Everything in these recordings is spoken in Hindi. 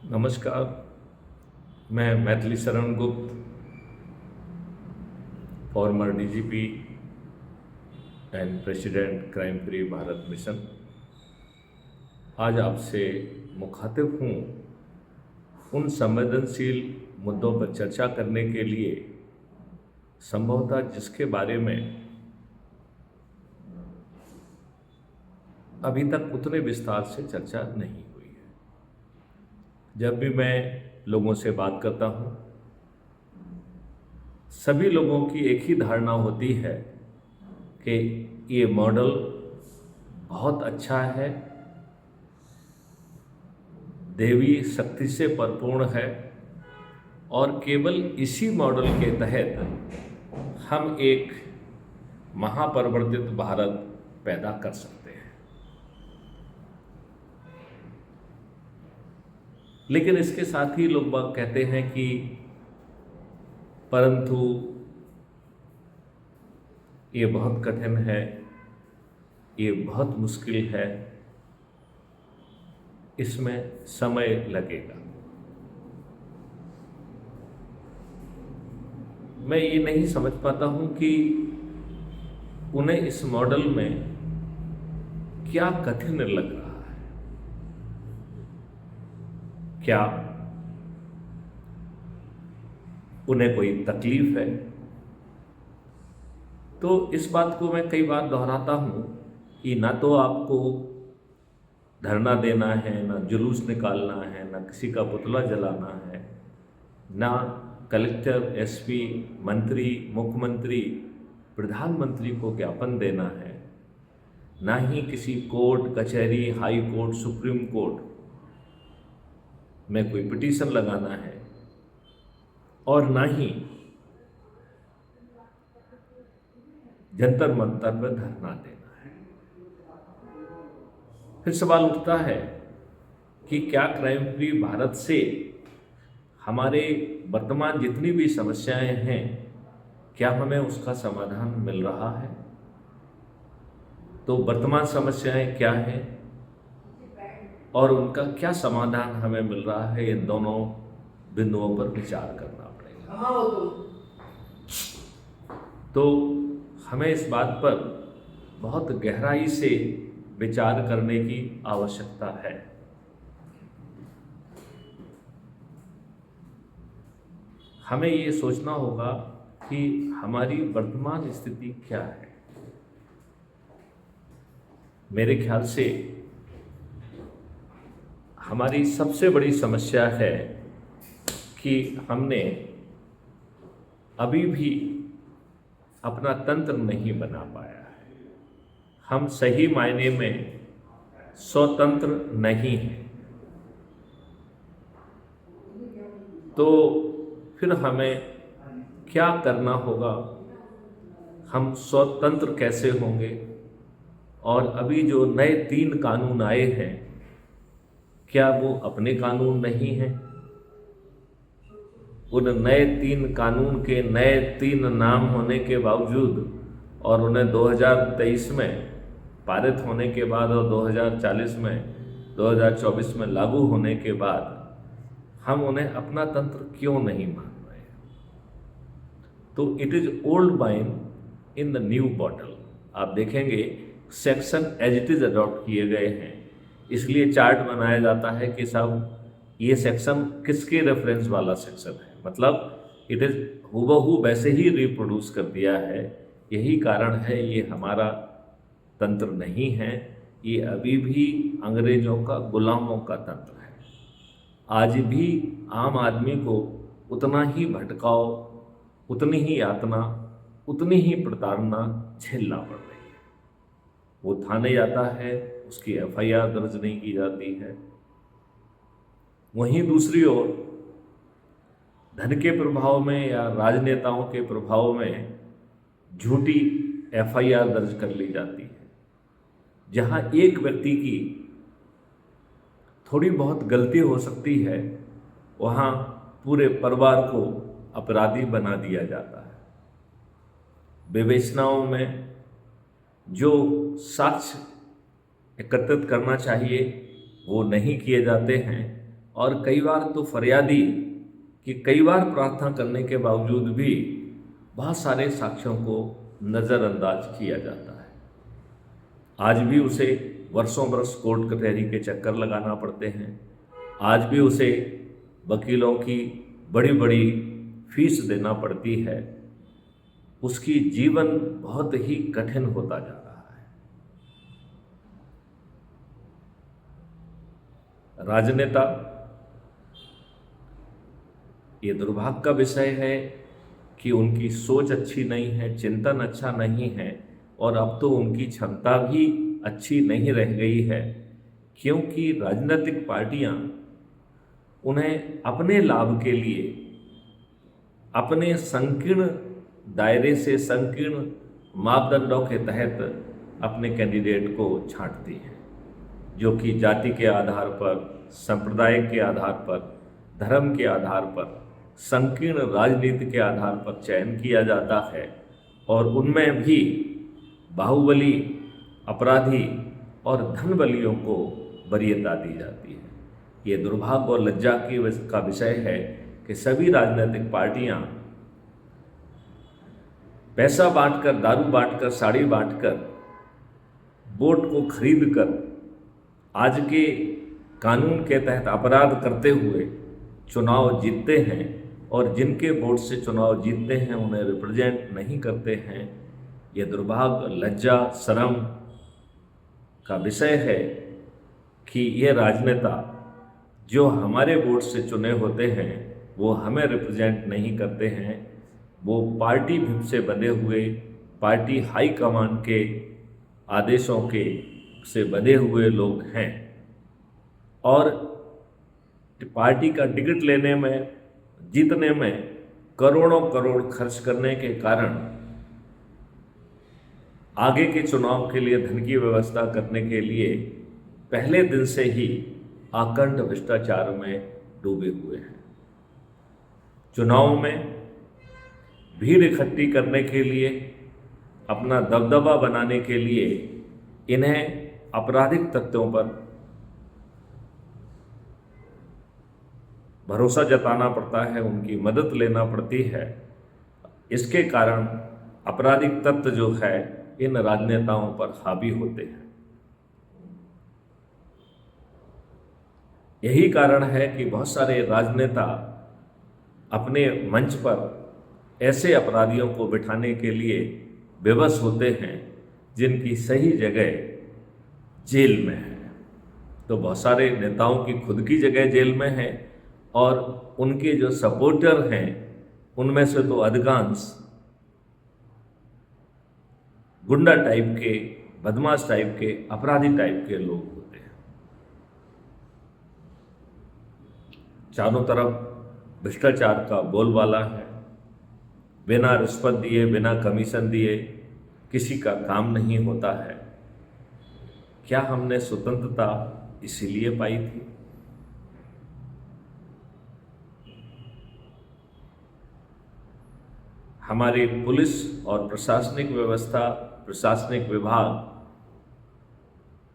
नमस्कार। मैं Maithili Sharan Gupt, farmer DGP and president crime free Bharat mission, आज आपसे मुखातिब हूँ उन संवेदनशील मुद्दों पर चर्चा करने के लिए, संभवतः जिसके बारे में अभी तक उतने विस्तार से चर्चा नहीं हुई है। जब भी मैं लोगों से बात करता हूँ, सभी लोगों की एक ही धारणा होती है कि ये मॉडल बहुत अच्छा है, देवी शक्ति से परिपूर्ण है और केवल इसी मॉडल के तहत हम एक महापरिवर्तित भारत पैदा कर सकते हैं। लेकिन इसके साथ ही लोग बात कहते हैं कि परंतु ये बहुत कठिन है, ये बहुत मुश्किल है, इसमें समय लगेगा। मैं ये नहीं समझ पाता हूँ कि उन्हें इस मॉडल में क्या कठिन लग रहा है। क्या उन्हें कोई तकलीफ है? तो इस बात को मैं कई बार दोहराता हूँ कि ना तो आपको धरना देना है, ना जुलूस निकालना है, ना किसी का पुतला जलाना है, ना कलेक्टर, एसपी, मंत्री, मुख्यमंत्री, प्रधानमंत्री को ज्ञापन देना है, ना ही किसी कोर्ट कचहरी, हाई कोर्ट, सुप्रीम कोर्ट में कोई पिटीशन लगाना है, और ना ही जंतर मंतर पर धरना देना है। फिर सवाल उठता है कि क्या क्राइम फ्री भारत से हमारे वर्तमान जितनी भी समस्याएं हैं, क्या हमें उसका समाधान मिल रहा है? तो वर्तमान समस्याएं क्या हैं और उनका क्या समाधान हमें मिल रहा है, इन दोनों बिंदुओं पर विचार करना पड़ेगा। तो हमें इस बात पर बहुत गहराई से विचार करने की आवश्यकता है। हमें ये सोचना होगा कि हमारी वर्तमान स्थिति क्या है। मेरे ख्याल से हमारी सबसे बड़ी समस्या है कि हमने अभी भी अपना तंत्र नहीं बना पाया है। हम सही मायने में स्वतंत्र नहीं हैं। तो फिर हमें क्या करना होगा? हम स्वतंत्र कैसे होंगे? और अभी जो नए 3 कानून आए हैं, क्या वो अपने कानून नहीं हैं? उन नए 3 कानून के नए 3 नाम होने के बावजूद और उन्हें 2023 में पारित होने के बाद और 2040 में 2024 में लागू होने के बाद हम उन्हें अपना तंत्र क्यों नहीं मान रहे? तो it is old wine in the new bottle. आप देखेंगे section as it is adopt किए गए हैं, इसलिए चार्ट बनाया जाता है कि साहब ये सेक्शन किसके रेफरेंस वाला सेक्शन है, मतलब इट इज हूबहू वैसे ही रिप्रोड्यूस कर दिया है। यही कारण है ये हमारा तंत्र नहीं है, ये अभी भी अंग्रेजों का, गुलामों का तंत्र है। आज भी आम आदमी को उतना ही भटकाव, उतनी ही यातना, उतनी ही प्रताड़ना झेलना पड़ रही है। वो थाने जाता है, उसकी एफआईआर दर्ज नहीं की जाती है। वहीं दूसरी ओर धन के प्रभाव में या राजनेताओं के प्रभाव में झूठी एफआईआर दर्ज कर ली जाती है। जहां एक व्यक्ति की थोड़ी बहुत गलती हो सकती है, वहां पूरे परिवार को अपराधी बना दिया जाता है। विवेचनाओं में जो साक्ष्य एकत्रित करना चाहिए वो नहीं किए जाते हैं और कई बार तो फरियादी कि कई बार प्रार्थना करने के बावजूद भी बहुत सारे साक्ष्यों को नज़रअंदाज किया जाता है। आज भी उसे वर्षों बरस कोर्ट कचहरी के चक्कर लगाना पड़ते हैं। आज भी उसे वकीलों की बड़ी बड़ी फीस देना पड़ती है। उसकी जीवन बहुत ही कठिन होता जा रहा है। राजनेता, ये दुर्भाग्य का विषय है कि उनकी सोच अच्छी नहीं है, चिंतन अच्छा नहीं है, और अब तो उनकी क्षमता भी अच्छी नहीं रह गई है, क्योंकि राजनीतिक पार्टियां उन्हें अपने लाभ के लिए अपने संकीर्ण दायरे से, संकीर्ण मापदंडों के तहत अपने कैंडिडेट को छांटती हैं, जो कि जाति के आधार पर, संप्रदाय के आधार पर, धर्म के आधार पर, संकीर्ण राजनीति के आधार पर चयन किया जाता है। और उनमें भी बाहुबली, अपराधी और धनबलियों को वरीयता दी जाती है। ये दुर्भाग्य और लज्जा का विषय है कि सभी राजनीतिक पार्टियां पैसा बांटकर, दारू बांटकर, साड़ी बांटकर, वोट को खरीद कर आज के कानून के तहत अपराध करते हुए चुनाव जीतते हैं, और जिनके वोट से चुनाव जीतते हैं उन्हें रिप्रेजेंट नहीं करते हैं। ये दुर्भाग्य, लज्जा, शर्म का विषय है कि ये राजनेता जो हमारे वोट से चुने होते हैं वो हमें रिप्रेजेंट नहीं करते हैं। वो पार्टी भिप से बने हुए, पार्टी हाई कमान के आदेशों के से बने हुए लोग हैं, और पार्टी का टिकट लेने में, जीतने में करोड़ों करोड़ खर्च करने के कारण आगे के चुनाव के लिए धन की व्यवस्था करने के लिए पहले दिन से ही आकंठ भ्रष्टाचार में डूबे हुए हैं। चुनाव में भीड़ इकट्ठी करने के लिए, अपना दबदबा बनाने के लिए इन्हें आपराधिक तत्वों पर भरोसा जताना पड़ता है, उनकी मदद लेना पड़ती है। इसके कारण आपराधिक तत्व जो है इन राजनेताओं पर हावी होते हैं। यही कारण है कि बहुत सारे राजनेता अपने मंच पर ऐसे अपराधियों को बिठाने के लिए विवश होते हैं जिनकी सही जगह जेल में है। तो बहुत सारे नेताओं की खुद की जगह जेल में है, और उनके जो सपोर्टर हैं उनमें से तो अधिकांश गुंडा टाइप के, बदमाश टाइप के, अपराधी टाइप के लोग होते हैं। चारों तरफ भ्रष्टाचार का बोलबाला है। बिना रिश्वत दिए, बिना कमीशन दिए किसी का काम नहीं होता है। क्या हमने स्वतंत्रता इसीलिए पाई थी? हमारी पुलिस और प्रशासनिक व्यवस्था, प्रशासनिक विभाग,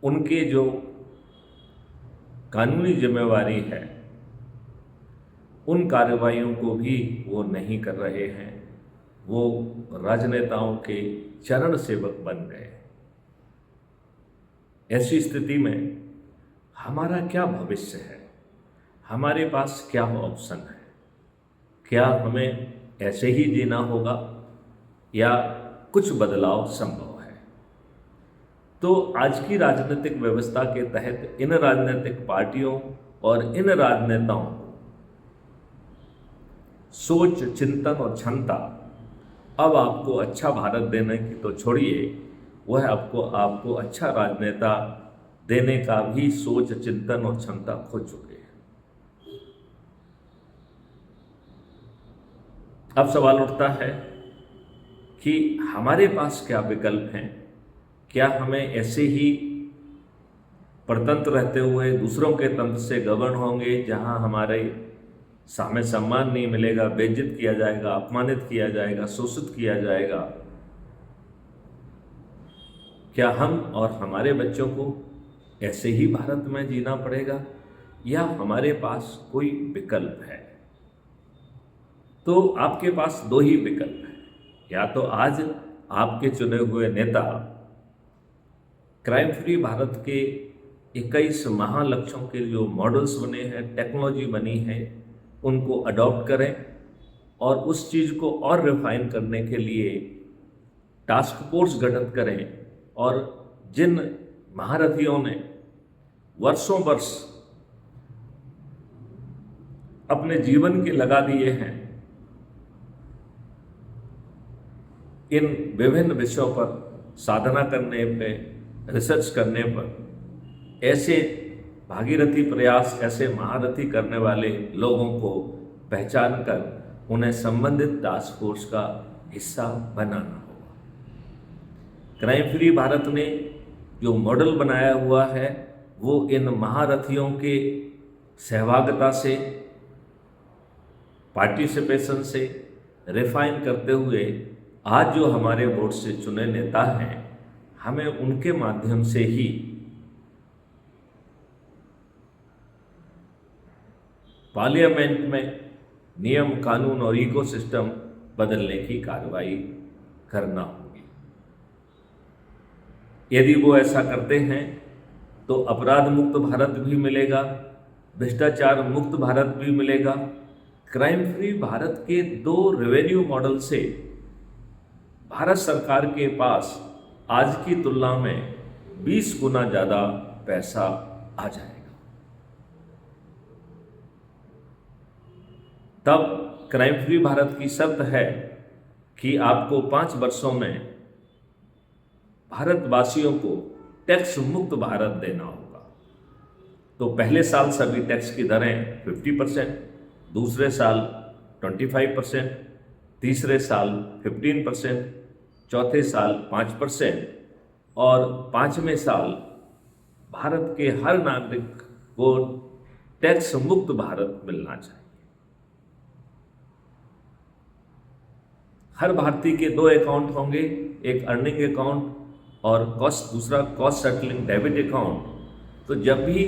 उनके जो कानूनी जिम्मेवारी है उन कार्रवाइयों को भी वो नहीं कर रहे हैं। वो राजनेताओं के चरण सेवक बन गए। ऐसी स्थिति में हमारा क्या भविष्य है? हमारे पास क्या ऑप्शन है? क्या हमें ऐसे ही जीना होगा या कुछ बदलाव संभव है? तो आज की राजनीतिक व्यवस्था के तहत इन राजनीतिक पार्टियों और इन राजनेताओं को सोच, चिंतन और क्षमता अब आपको अच्छा भारत देने की तो छोड़िए, वह आपको अच्छा राजनेता देने का भी सोच, चिंतन और क्षमता खो चुके हैं। अब सवाल उठता है कि हमारे पास क्या विकल्प हैं? क्या हमें ऐसे ही परतंत्र रहते हुए दूसरों के तंत्र से गवर्न होंगे, जहां हमारे हमें सम्मान नहीं मिलेगा, बेइज्जत किया जाएगा, अपमानित किया जाएगा, शोषित किया जाएगा? क्या हम और हमारे बच्चों को ऐसे ही भारत में जीना पड़ेगा, या हमारे पास कोई विकल्प है? तो आपके पास दो ही विकल्प हैं। या तो आज आपके चुने हुए नेता क्राइम फ्री भारत के 21 महालक्ष्यों के जो मॉडल्स बने हैं, टेक्नोलॉजी बनी है, उनको अडॉप्ट करें और उस चीज़ को और रिफाइन करने के लिए टास्क फोर्स गठित करें। और जिन महारथियों ने वर्षों वर्ष अपने जीवन के लगा दिए हैं इन विभिन्न विषयों पर साधना करने पे, रिसर्च करने पर, ऐसे भागीरथी प्रयास, ऐसे महारथी करने वाले लोगों को पहचान कर उन्हें संबंधित टास्क फोर्स का हिस्सा बनाना होगा। क्राइम फ्री भारत ने जो मॉडल बनाया हुआ है वो इन महारथियों के सहभागिता से, पार्टिसिपेशन से रिफाइन करते हुए आज जो हमारे वोट से चुने नेता हैं, हमें उनके माध्यम से ही पार्लियामेंट में नियम, कानून और इकोसिस्टम बदलने की कार्रवाई करना होगी। यदि वो ऐसा करते हैं तो अपराध मुक्त भारत भी मिलेगा, भ्रष्टाचार मुक्त भारत भी मिलेगा। क्राइम फ्री भारत के 2 रेवेन्यू मॉडल से भारत सरकार के पास आज की तुलना में 20 गुना ज़्यादा पैसा आ जाएगा। तब क्राइम फ्री भारत की शर्त है कि आपको 5 वर्षों में भारतवासियों को टैक्स मुक्त भारत देना होगा। तो पहले साल सभी टैक्स की दरें 50%, दूसरे साल 25%, तीसरे साल 15%, चौथे साल 5% और 5वें साल भारत के हर नागरिक को टैक्स मुक्त भारत मिलना चाहिए। हर भारतीय के 2 अकाउंट होंगे, एक अर्निंग अकाउंट और दूसरा कॉस्ट सेटलिंग डेबिट अकाउंट। तो जब भी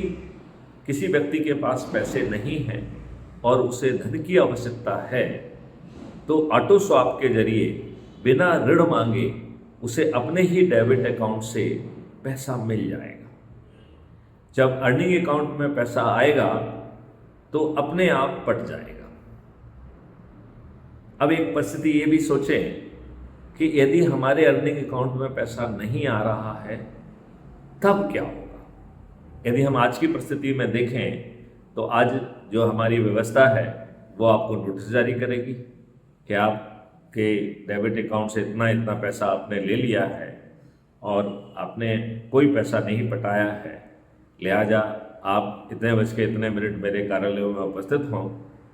किसी व्यक्ति के पास पैसे नहीं हैं और उसे धन की आवश्यकता है तो ऑटो स्वैप के जरिए बिना ऋण मांगे उसे अपने ही डेबिट अकाउंट से पैसा मिल जाएगा। जब अर्निंग अकाउंट में पैसा आएगा तो अपने आप पट जाएगा। अब एक परिस्थिति ये भी सोचें कि यदि हमारे अर्निंग अकाउंट में पैसा नहीं आ रहा है तब क्या होगा। यदि हम आज की परिस्थिति में देखें तो आज जो हमारी व्यवस्था है वो आपको नोटिस जारी करेगी कि आपके डेबिट अकाउंट से इतना इतना पैसा आपने ले लिया है और आपने कोई पैसा नहीं पटाया है, लिहाजा आप इतने बज के इतने मिनट मेरे कार्यालय में उपस्थित हों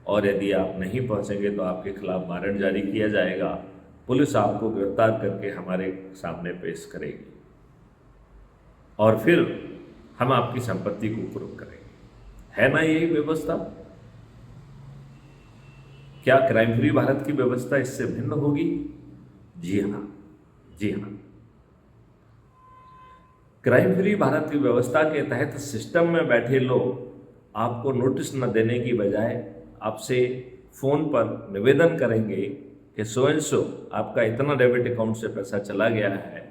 और यदि आप नहीं पहुंचेंगे तो आपके खिलाफ वारंट जारी किया जाएगा। पुलिस आपको गिरफ्तार करके हमारे सामने पेश करेगी और फिर हम आपकी संपत्ति को कुर्क करेंगे। है ना यही व्यवस्था? क्या क्राइम फ्री भारत की व्यवस्था इससे भिन्न होगी? जी हाँ, जी हाँ। क्राइम फ्री भारत की व्यवस्था के तहत सिस्टम में बैठे लोग आपको नोटिस न देने की बजाय आपसे फ़ोन पर निवेदन करेंगे कि सो एंड सो आपका इतना डेबिट अकाउंट से पैसा चला गया है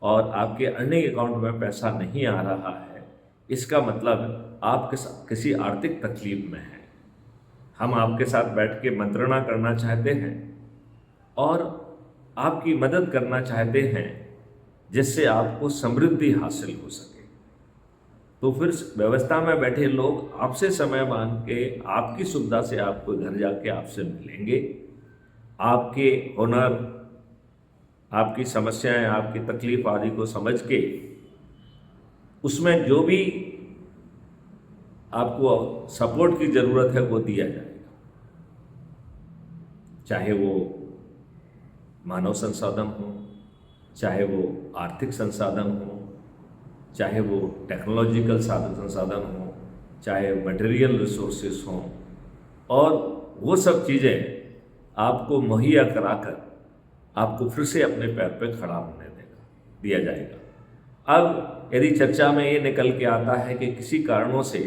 और आपके अर्निंग अकाउंट में पैसा नहीं आ रहा है, इसका मतलब आप किसी आर्थिक तकलीफ में हैं। हम आपके साथ बैठ के मंत्रणा करना चाहते हैं और आपकी मदद करना चाहते हैं जिससे आपको समृद्धि हासिल हो सके। तो फिर व्यवस्था में बैठे लोग आपसे समय मांग के आपकी सुविधा से आपको घर जाके आपसे मिलेंगे, आपके हुनर, आपकी समस्याएं, आपकी तकलीफ आदि को समझ के उसमें जो भी आपको सपोर्ट की ज़रूरत है वो दिया जाएगा। चाहे वो मानव संसाधन हो, चाहे वो आर्थिक संसाधन हो, चाहे वो टेक्नोलॉजिकल संसाधन हो, चाहे मटेरियल रिसोर्सेस हों, और वो सब चीज़ें आपको मुहैया कराकर आपको फिर से अपने पैर पे खड़ा होने दिया जाएगा। अब यदि चर्चा में ये निकल के आता है कि किसी कारणों से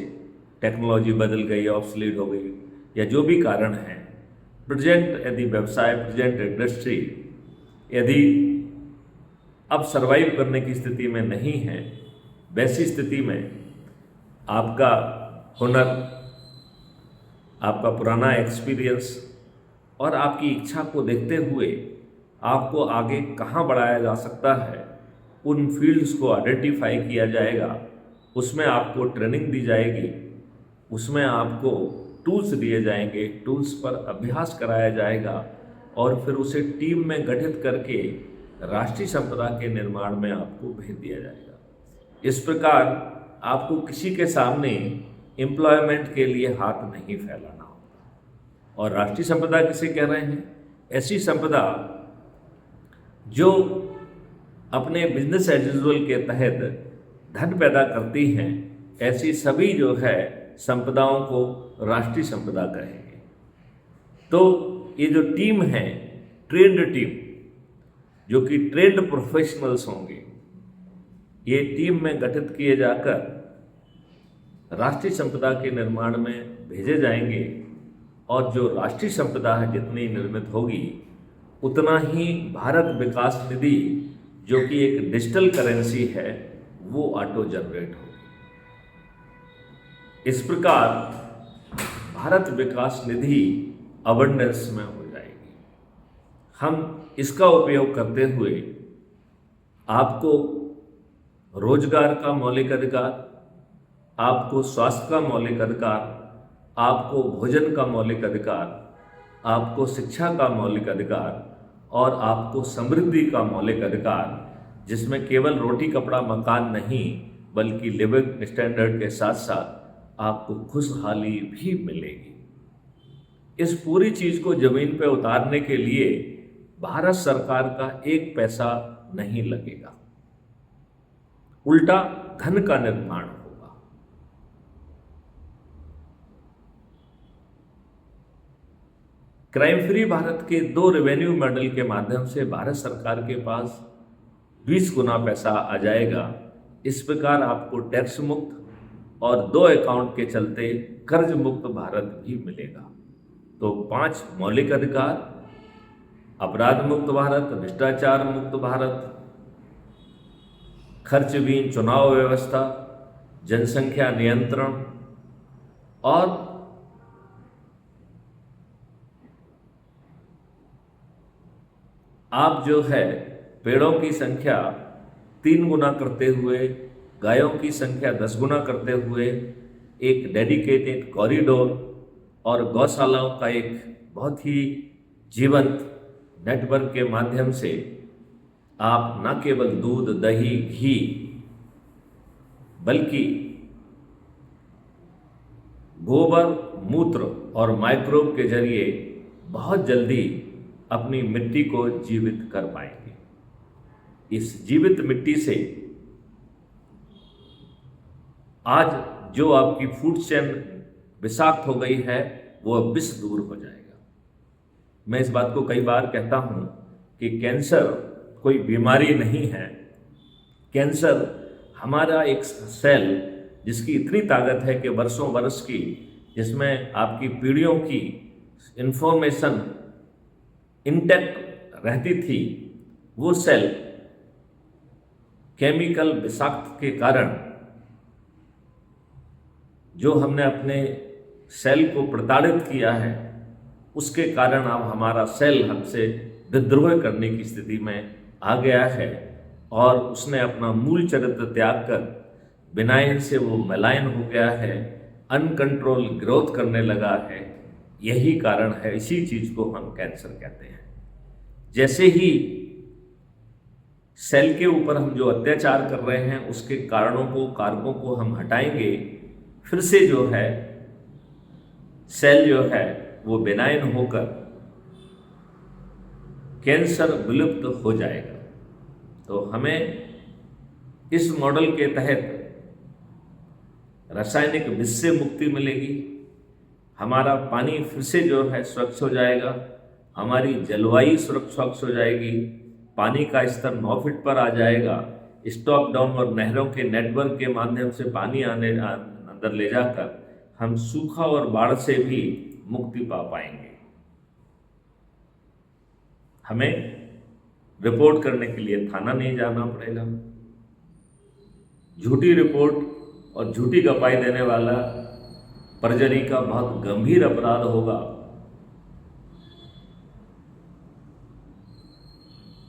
टेक्नोलॉजी बदल गई, ऑब्सलीट हो गई, या जो भी कारण है, प्रेजेंट यदि व्यवसाय, प्रेजेंट इंडस्ट्री यदि अब सरवाइव करने की स्थिति में नहीं है, वैसी स्थिति में आपका हुनर, आपका पुराना एक्सपीरियंस और आपकी इच्छा को देखते हुए आपको आगे कहाँ बढ़ाया जा सकता है, उन फील्ड्स को आइडेंटिफाई किया जाएगा, उसमें आपको ट्रेनिंग दी जाएगी, उसमें आपको टूल्स दिए जाएंगे, टूल्स पर अभ्यास कराया जाएगा और फिर उसे टीम में गठित करके राष्ट्रीय संपदा के निर्माण में आपको भेज दिया जाएगा। इस प्रकार आपको किसी के सामने एम्प्लॉयमेंट के लिए हाथ नहीं फैलाना होगा। और राष्ट्रीय संपदा किसे कह रहे हैं? ऐसी संपदा जो अपने बिजनेस एज यूजुअल के तहत धन पैदा करती हैं, ऐसी सभी जो है संपदाओं को राष्ट्रीय संपदा कहेंगे। तो ये जो टीम है, ट्रेंड टीम, जो कि ट्रेंड प्रोफेशनल्स होंगे, ये टीम में गठित किए जाकर राष्ट्रीय संपदा के निर्माण में भेजे जाएंगे और जो राष्ट्रीय संपदा है जितनी निर्मित होगी उतना ही भारत विकास निधि, जो कि एक डिजिटल करेंसी है, वो ऑटो जनरेट होगी। इस प्रकार भारत विकास निधि अबंडेंस में हो जाएगी। हम इसका उपयोग करते हुए आपको रोजगार का मौलिक अधिकार, आपको स्वास्थ्य का मौलिक अधिकार, आपको भोजन का मौलिक अधिकार, आपको शिक्षा का मौलिक अधिकार और आपको समृद्धि का मौलिक अधिकार, जिसमें केवल रोटी कपड़ा मकान नहीं बल्कि लिविंग स्टैंडर्ड के साथ साथ आपको खुशहाली भी मिलेगी। इस पूरी चीज़ को जमीन पे उतारने के लिए भारत सरकार का एक पैसा नहीं लगेगा, उल्टा धन का निर्माण होगा। क्राइम फ्री भारत के 2 रेवेन्यू मॉडल के माध्यम से भारत सरकार के पास 20 गुना पैसा आ जाएगा। इस प्रकार आपको टैक्स मुक्त और 2 अकाउंट के चलते कर्ज मुक्त भारत भी मिलेगा। तो 5 मौलिक अधिकार, अपराध मुक्त भारत, भ्रष्टाचार मुक्त भारत, खर्च विहीन चुनाव व्यवस्था, जनसंख्या नियंत्रण और आप जो है पेड़ों की संख्या 3 गुना करते हुए, गायों की संख्या 10 गुना करते हुए एक डेडिकेटेड कॉरिडोर और गौशालाओं का एक बहुत ही जीवंत नेटवर्क के माध्यम से आप न केवल दूध, दही, घी बल्कि गोबर, मूत्र और माइक्रोब के जरिए बहुत जल्दी अपनी मिट्टी को जीवित कर पाएंगे। इस जीवित मिट्टी से आज जो आपकी फूड चेन विषाक्त हो गई है वो विष दूर हो जाएगा। मैं इस बात को कई बार कहता हूँ कि कैंसर कोई बीमारी नहीं है। कैंसर हमारा एक सेल जिसकी इतनी ताकत है कि वर्षों वर्ष की, जिसमें आपकी पीढ़ियों की इंफॉर्मेशन इंटैक्ट रहती थी, वो सेल केमिकल विषाक्त के कारण जो हमने अपने सेल को प्रताड़ित किया है, उसके कारण अब हमारा सेल हमसे विद्रोह करने की स्थिति में आ गया है और उसने अपना मूल चरित्र त्याग कर बिनाइन से वो मेलाइन हो गया है, अनकंट्रोल ग्रोथ करने लगा है। यही कारण है, इसी चीज़ को हम कैंसर कहते हैं। जैसे ही सेल के ऊपर हम जो अत्याचार कर रहे हैं उसके कारणों को, कारकों को हम हटाएंगे, फिर से जो है सेल जो है वो बेनाइन होकर कैंसर विलुप्त हो जाएगा। तो हमें इस मॉडल के तहत रासायनिक विष से मुक्ति मिलेगी, हमारा पानी फिर से जो है स्वच्छ हो जाएगा, हमारी जलवायु स्वच्छ हो जाएगी, पानी का स्तर 9 फीट पर आ जाएगा। स्टॉप डाउन और नहरों के नेटवर्क के माध्यम से पानी अंदर ले जाकर हम सूखा और बाढ़ से भी मुक्ति पा पाएंगे। हमें रिपोर्ट करने के लिए थाना नहीं जाना पड़ेगा। झूठी रिपोर्ट और झूठी गवाही देने वाला परजरी का बहुत गंभीर अपराध होगा।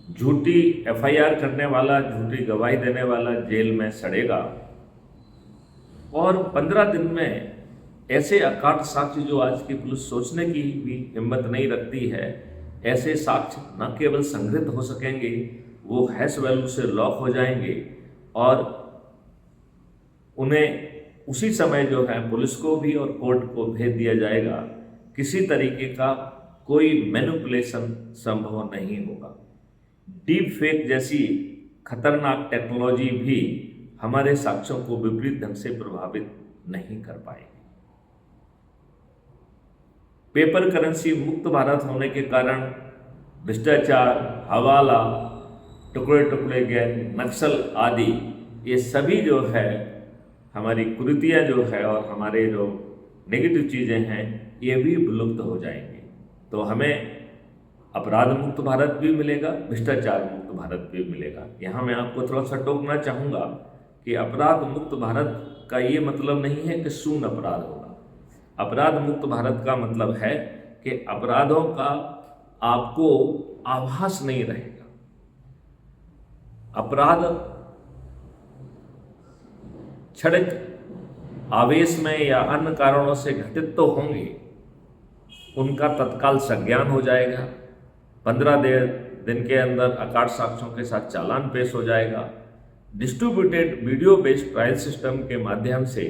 झूठी एफआईआर करने वाला, झूठी गवाही देने वाला जेल में सड़ेगा। और 15 दिन में ऐसे अकाट साक्ष्य जो आज की पुलिस सोचने की भी हिम्मत नहीं रखती है, ऐसे साक्ष्य न केवल संग्रहित हो सकेंगे, वो हैश वैल्यू से लॉक हो जाएंगे और उन्हें उसी समय जो है पुलिस को भी और कोर्ट को भेज दिया जाएगा। किसी तरीके का कोई मैनिपुलेशन संभव नहीं होगा। डीप फेक जैसी खतरनाक टेक्नोलॉजी भी हमारे साक्ष्यों को विपरीत ढंग से प्रभावित नहीं कर पाएगी। पेपर करेंसी मुक्त भारत होने के कारण भ्रष्टाचार, हवाला, टुकड़े टुकड़े गैंग, नक्सल आदि ये सभी जो है हमारी कुरीतियाँ जो है और हमारे जो नेगेटिव चीज़ें हैं ये भी विलुप्त हो जाएंगी। तो हमें अपराध मुक्त भारत भी मिलेगा, भ्रष्टाचार मुक्त भारत भी मिलेगा। यहाँ मैं आपको थोड़ा सा टोकना चाहूँगा कि अपराध मुक्त भारत का ये मतलब नहीं है कि शून्य अपराध होगा। अपराध मुक्त भारत का मतलब है कि अपराधों का आपको आभास नहीं रहेगा। अपराध क्षणिक आवेश में या अन्य कारणों से घटित तो होंगे, उनका तत्काल संज्ञान हो जाएगा। 15 दिन के अंदर अकाट साक्ष्यों के साथ चालान पेश हो जाएगा। Distributed video based trial system के माध्यम से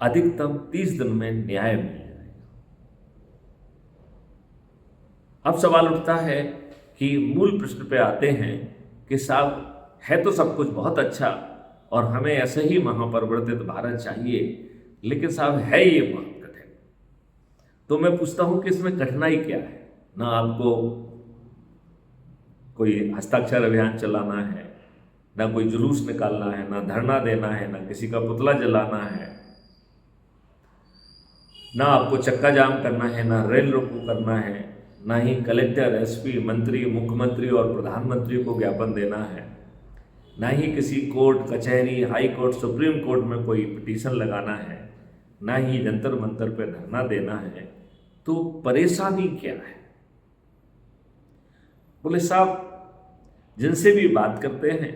अधिकतम 30 दिन में न्याय मिल जाएगा। अब सवाल उठता है कि मूल प्रश्न पे आते हैं कि साहब है तो सब कुछ बहुत अच्छा और हमें ऐसे ही महापरिवर्तित भारत चाहिए, लेकिन साहब है ये बहुत कठिन। तो मैं पूछता हूं कि इसमें कठिनाई क्या है। ना आपको कोई हस्ताक्षर अभियान चलाना है, ना कोई जुलूस निकालना है, ना धरना देना है, ना किसी का पुतला जलाना है, ना आपको चक्का जाम करना है, ना रेल रोको करना है, ना ही कलेक्टर, एसपी, मंत्री, मुख्यमंत्री और प्रधानमंत्री को ज्ञापन देना है, ना ही किसी कोर्ट, कचहरी, हाई कोर्ट, सुप्रीम कोर्ट में कोई पिटीशन लगाना है, ना ही जंतर मंतर पर धरना देना है। तो परेशानी क्या है? बोले साहब जिनसे भी बात करते हैं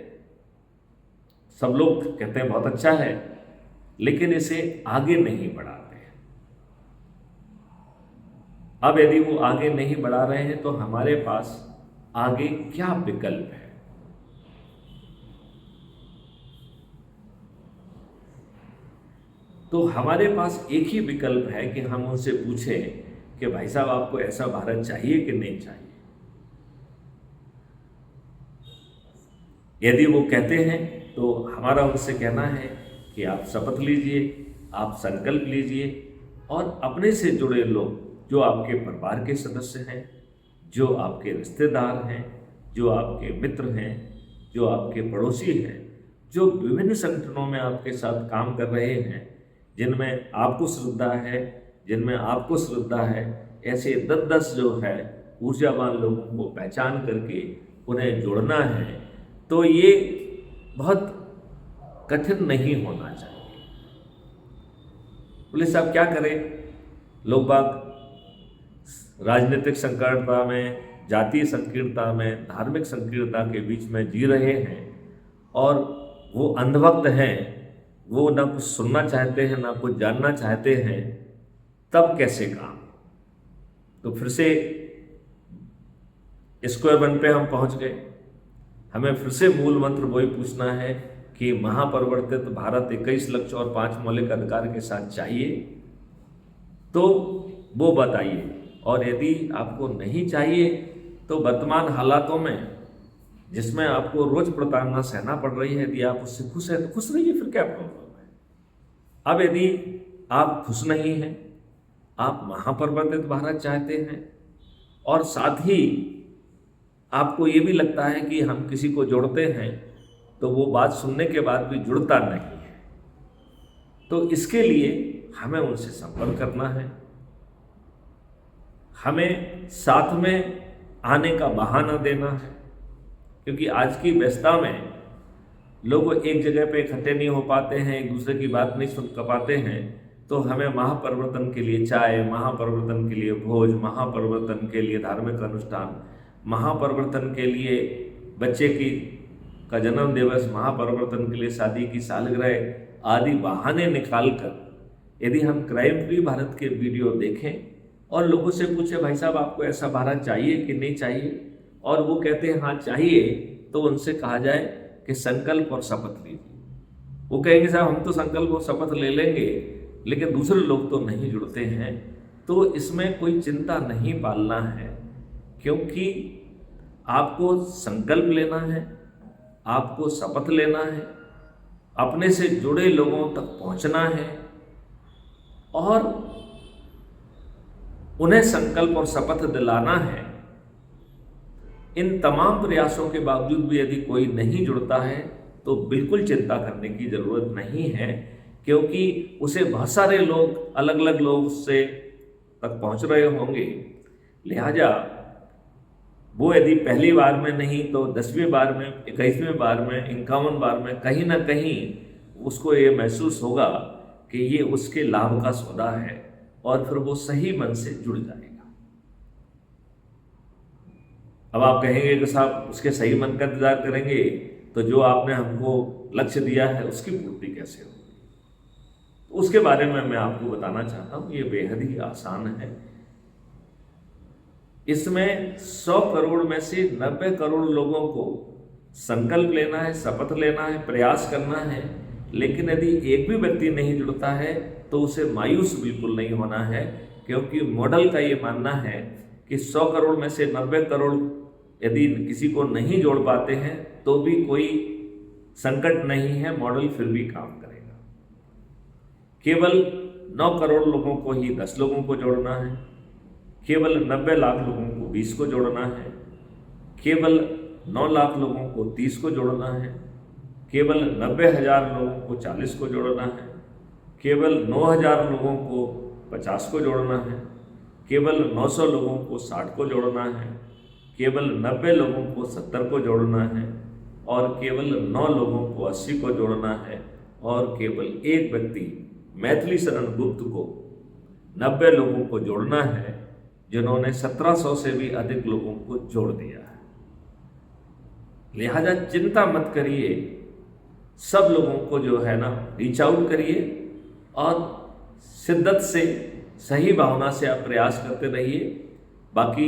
सब लोग कहते हैं बहुत अच्छा है, लेकिन इसे आगे नहीं बढ़ाते हैं। अब यदि वो आगे नहीं बढ़ा रहे हैं तो हमारे पास आगे क्या विकल्प है? तो हमारे पास एक ही विकल्प है कि हम उनसे पूछें कि भाई साहब आपको ऐसा भारत चाहिए कि नहीं चाहिए। यदि वो कहते हैं तो हमारा उनसे कहना है कि आप शपथ लीजिए, आप संकल्प लीजिए और अपने से जुड़े लोग जो आपके परिवार के सदस्य हैं, जो आपके रिश्तेदार हैं, जो आपके मित्र हैं, जो आपके पड़ोसी हैं, जो विभिन्न संगठनों में आपके साथ काम कर रहे हैं, जिनमें आपको श्रद्धा है, जिनमें आपको श्रद्धा है, ऐसे 10-10 जो है ऊर्जावान लोगों को पहचान करके उन्हें जोड़ना है। तो ये बहुत कठिन नहीं होना चाहिए। पुलिस साहब क्या करें? लोग बाग राजनीतिक संकीर्णता में, जातीय संकीर्णता में, धार्मिक संकीर्णता के बीच में जी रहे हैं और वो अंधभक्त हैं, वो ना कुछ सुनना चाहते हैं, ना कुछ जानना चाहते हैं। तब कैसे काम? तो फिर से स्क्वायर वन पे हम पहुंच गए। हमें फिर से मूल मंत्र वही पूछना है कि महापरिवर्तित भारत 21 लक्ष्य और 5 मौलिक अधिकार के साथ चाहिए तो वो बताइए, और यदि आपको नहीं चाहिए तो वर्तमान हालातों में जिसमें आपको रोज प्रताड़ना सहना पड़ रही है, यदि आप उससे खुश हैं तो खुश रहिए, फिर क्या प्रॉब्लम है। अब यदि आप खुश नहीं हैं, आप महापरिवर्तित भारत चाहते हैं और साथ ही आपको ये भी लगता है कि हम किसी को जोड़ते हैं तो वो बात सुनने के बाद भी जुड़ता नहीं है, तो इसके लिए हमें उनसे संपर्क करना है। हमें साथ में आने का बहाना देना है, क्योंकि आज की व्यस्तता में लोग एक जगह पे इकट्ठे नहीं हो पाते हैं, एक दूसरे की बात नहीं सुन पाते हैं। तो हमें महापरिवर्तन के लिए चाय, महापरिवर्तन के लिए भोज, महापरिवर्तन के लिए धार्मिक अनुष्ठान, महापरिवर्तन के लिए बच्चे की का जन्म दिवस, महापरिवर्तन के लिए शादी की सालगिरह आदि बहाने निकाल कर यदि हम क्राइम फ्री भारत के वीडियो देखें और लोगों से पूछे भाई साहब आपको ऐसा भारत चाहिए कि नहीं चाहिए, और वो कहते हैं हाँ चाहिए, तो उनसे कहा जाए कि संकल्प और शपथ लीजिए। वो कहेंगे साहब हम तो संकल्प और शपथ ले लेंगे, लेकिन दूसरे लोग तो नहीं जुड़ते हैं। तो इसमें कोई चिंता नहीं पालना है, क्योंकि आपको संकल्प लेना है, आपको शपथ लेना है, अपने से जुड़े लोगों तक पहुंचना है और उन्हें संकल्प और शपथ दिलाना है। इन तमाम प्रयासों के बावजूद भी यदि कोई नहीं जुड़ता है तो बिल्कुल चिंता करने की जरूरत नहीं है, क्योंकि उसे बहुत सारे लोग अलग अलग लोग उससे तक पहुंच रहे होंगे। लिहाजा वो यदि पहली बार में नहीं तो 10वीं बार में, 21वीं बार में, 51 बार में कहीं ना कहीं उसको ये महसूस होगा कि ये उसके लाभ का सौदा है, और फिर वो सही मन से जुड़ जाएगा। अब आप कहेंगे कि साहब उसके सही मन का इंतजार करेंगे तो जो आपने हमको लक्ष्य दिया है उसकी पूर्ति कैसे होगी? तो उसके बारे में मैं आपको बताना चाहता हूं, ये बेहद ही आसान है। इसमें 100 करोड़ में से 90 करोड़ लोगों को संकल्प लेना है, शपथ लेना है, प्रयास करना है, लेकिन यदि एक भी व्यक्ति नहीं जुड़ता है तो उसे मायूस बिल्कुल नहीं होना है, क्योंकि मॉडल का ये मानना है कि 100 करोड़ में से 90 करोड़ यदि किसी को नहीं जोड़ पाते हैं तो भी कोई संकट नहीं है, मॉडल फिर भी काम करेगा। केवल 9 करोड़ लोगों को ही 10 लोगों को जोड़ना है, केवल 90 लाख लोगों को 20 को जोड़ना है, केवल 9 लाख लोगों को 30 को जोड़ना है, केवल 90,000 लोगों को 40 को जोड़ना है, केवल 9,000 लोगों को 50 को जोड़ना है, केवल 900 लोगों को 60 को जोड़ना है, केवल 90 लोगों को 70 को जोड़ना है, और केवल 9 लोगों को 80 को जोड़ना है, और केवल एक व्यक्ति मैथिली शरण गुप्त को 90 लोगों को जोड़ना है, जिन्होंने 1700 से भी अधिक लोगों को जोड़ दिया है। लिहाजा चिंता मत करिए, सब लोगों को जो है ना रीच आउट करिए और शिद्दत से, सही भावना से आप प्रयास करते रहिए, बाकी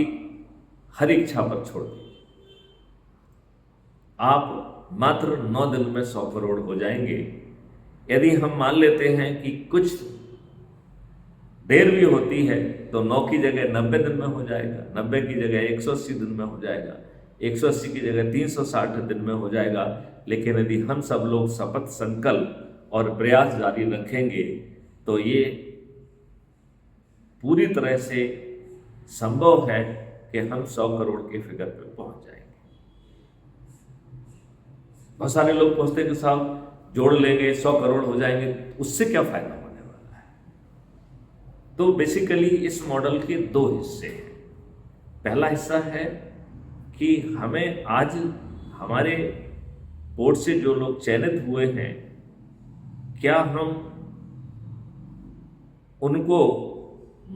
हर इच्छा पर छोड़ दीजिए। आप मात्र 9 दिन में 100 करोड़ हो जाएंगे। यदि हम मान लेते हैं कि कुछ देर भी होती है तो 9 की जगह 90 दिन में हो जाएगा, 90 की जगह 180 दिन में हो जाएगा, 180 की जगह 360 दिन में हो जाएगा। लेकिन यदि हम सब लोग शपथ, संकल्प और प्रयास जारी रखेंगे तो ये पूरी तरह से संभव है कि हम 100 करोड़ के फिगर पर पहुंच जाएंगे। बहुत सारे लोग पूछते हैं कि साहब जोड़ लेंगे 100 करोड़ हो जाएंगे, उससे क्या फायदा होने वाला है? तो बेसिकली इस मॉडल के 2 हिस्से हैं। पहला हिस्सा है कि हमें आज हमारे बोर्ड से जो लोग चयनित हुए हैं, क्या हम उनको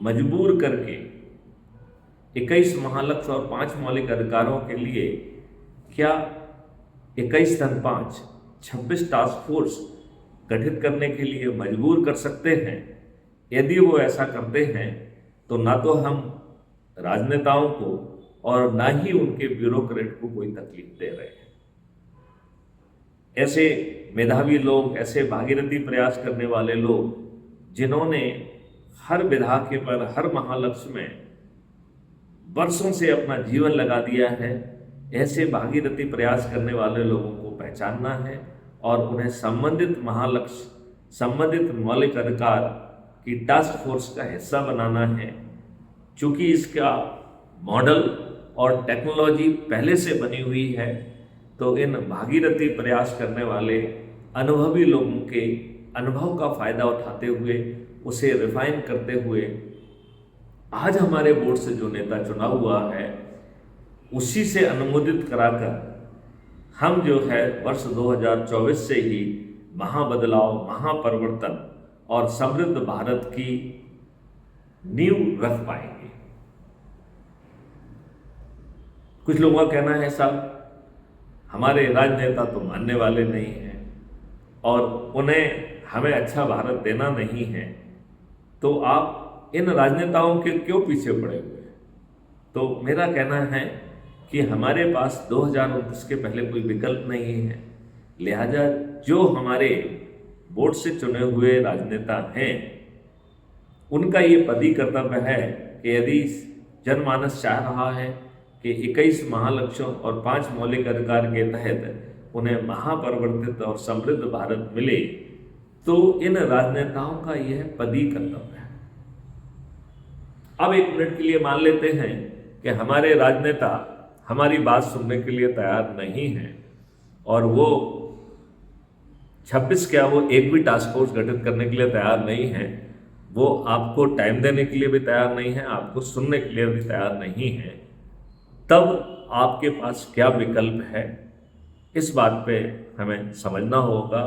मजबूर करके 21 महालक्ष्य और 5 मौलिक अधिकारों के लिए क्या 21-5 26 टास्क फोर्स गठित करने के लिए मजबूर कर सकते हैं? यदि वो ऐसा करते हैं तो ना तो हम राजनेताओं को और ना ही उनके ब्यूरोक्रेट को कोई तकलीफ दे रहे हैं। ऐसे मेधावी लोग, ऐसे भागीरथी प्रयास करने वाले लोग, जिन्होंने हर विधा के पर, हर महालक्ष्य में वर्षों से अपना जीवन लगा दिया है, ऐसे भागीरथी प्रयास करने वाले लोगों को पहचानना है और उन्हें संबंधित महालक्ष्य, संबंधित मौलिक अधिकार की टास्क फोर्स का हिस्सा बनाना है। चूंकि इसका मॉडल और टेक्नोलॉजी पहले से बनी हुई है, तो इन भागीरथी प्रयास करने वाले अनुभवी लोगों के अनुभव का फायदा उठाते हुए उसे रिफाइन करते हुए आज हमारे बोर्ड से जो नेता चुना हुआ है उसी से अनुमोदित कराकर हम जो है वर्ष 2024 से ही महाबदलाव, महापरिवर्तन और समृद्ध भारत की नींव रख पाएंगे। कुछ लोगों का कहना है साहब हमारे राजनेता तो मानने वाले नहीं हैं और उन्हें हमें अच्छा भारत देना नहीं है, तो आप इन राजनेताओं के क्यों पीछे पड़े हुए हैं? तो मेरा कहना है कि हमारे पास 2029 के पहले कोई विकल्प नहीं है, लिहाजा जो हमारे बोर्ड से चुने हुए राजनेता हैं उनका ये पदी कर्तव्य है कि यदि जनमानस चाह रहा है कि 21 महालक्ष्यों और 5 मौलिक अधिकार के तहत उन्हें महापरिवर्तित और समृद्ध भारत मिले, तो इन राजनेताओं का यह पदी कर्तव्य है। अब एक मिनट के लिए मान लेते हैं कि हमारे राजनेता हमारी बात सुनने के लिए तैयार नहीं है और वो 26 क्या वो एक भी टास्क फोर्स गठित करने के लिए तैयार नहीं है, वो आपको टाइम देने के लिए भी तैयार नहीं है, आपको सुनने के लिए भी तैयार नहीं है, तब आपके पास क्या विकल्प है? इस बात पे हमें समझना होगा,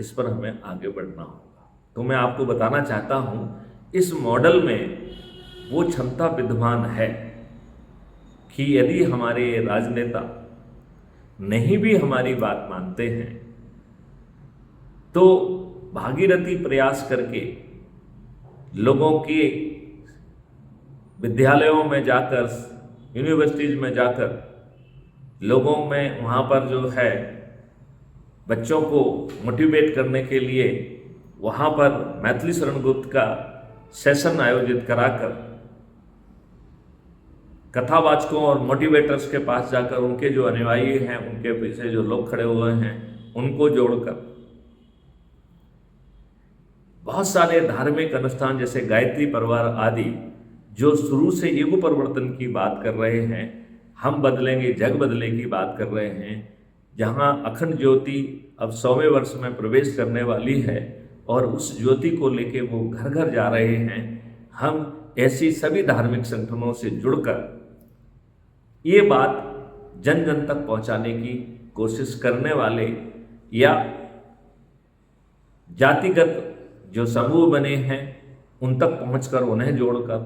इस पर हमें आगे बढ़ना होगा। तो मैं आपको बताना चाहता हूँ इस मॉडल में वो क्षमता विद्यमान है कि यदि हमारे राजनेता नहीं भी हमारी बात मानते हैं तो भागीरथी प्रयास करके लोगों के विद्यालयों में जाकर, यूनिवर्सिटीज में जाकर लोगों में वहाँ पर जो है बच्चों को मोटिवेट करने के लिए वहाँ पर मैथिली शरण गुप्त का सेशन आयोजित कराकर कथावाचकों और मोटिवेटर्स के पास जाकर उनके जो अनुयायी हैं, उनके पीछे जो लोग खड़े हुए हैं, उनको जोड़कर बहुत सारे धार्मिक अनुष्ठान जैसे गायत्री परिवार आदि जो शुरू से युग परिवर्तन की बात कर रहे हैं, हम बदलेंगे जग बदले की बात कर रहे हैं, जहां अखंड ज्योति अब 100वें वर्ष में प्रवेश करने वाली है और उस ज्योति को लेके वो घर घर जा रहे हैं। हम ऐसी सभी धार्मिक संगठनों से जुड़कर ये बात जन जन तक पहुंचाने की कोशिश करने वाले या जातिगत जो समूह बने हैं उन तक पहुंचकर उन्हें जोड़कर,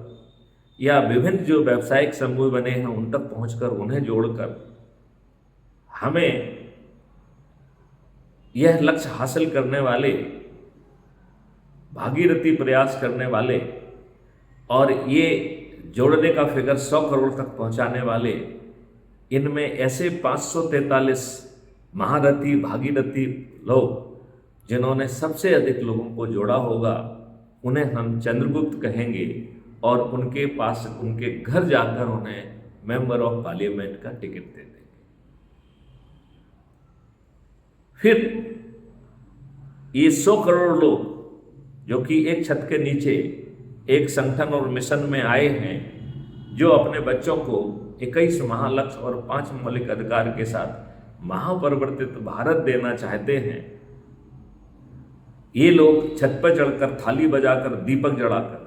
या विभिन्न जो व्यावसायिक समूह बने हैं उन तक पहुंचकर उन्हें जोड़कर हमें यह लक्ष्य हासिल करने वाले, भागीरथी प्रयास करने वाले और ये जोड़ने का फिगर 100 करोड़ तक पहुंचाने वाले, इनमें ऐसे 543 महारथी भागीरथी लोग जिन्होंने सबसे अधिक लोगों को जोड़ा होगा, उन्हें हम चंद्रगुप्त कहेंगे और उनके पास उनके घर जाकर उन्हें मेंबर ऑफ पार्लियामेंट का टिकट दे देंगे। फिर ये 100 करोड़ लोग जो कि एक छत के नीचे एक संगठन और मिशन में आए हैं, जो अपने बच्चों को 21 महालक्ष्य और 5 मौलिक अधिकार के साथ महापरिवर्तित भारत देना चाहते हैं, ये लोग छत पर चढ़कर थाली बजाकर दीपक जलाकर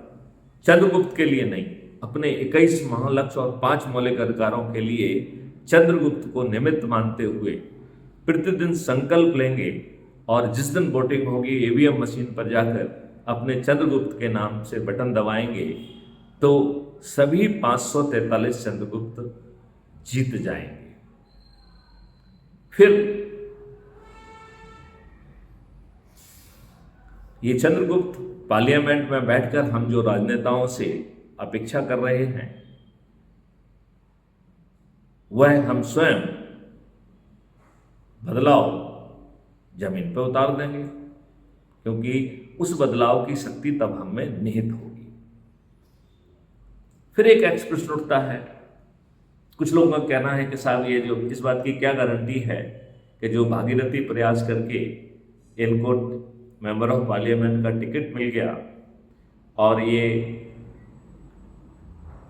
चंद्रगुप्त के लिए नहीं, अपने 21 महालक्ष्य और 5 मौलिक अधिकारों के लिए चंद्रगुप्त को निमित्त मानते हुए प्रतिदिन संकल्प लेंगे और जिस दिन वोटिंग होगी ईवीएम मशीन पर जाकर अपने चंद्रगुप्त के नाम से बटन दबाएंगे तो सभी 543 चंद्रगुप्त जीत जाएंगे। फिर ये चंद्रगुप्त पार्लियामेंट में बैठकर हम जो राजनेताओं से अपेक्षा कर रहे हैं वह हम स्वयं बदलाव जमीन पर उतार देंगे, क्योंकि उस बदलाव की शक्ति तब हम में निहित होगी। फिर एक एक्स प्रश्न उठता है, कुछ लोगों का कहना है कि साहब ये जो इस बात की क्या गारंटी है कि जो भागीरथी प्रयास करके इनको मेंबर ऑफ पार्लियामेंट का टिकट मिल गया और ये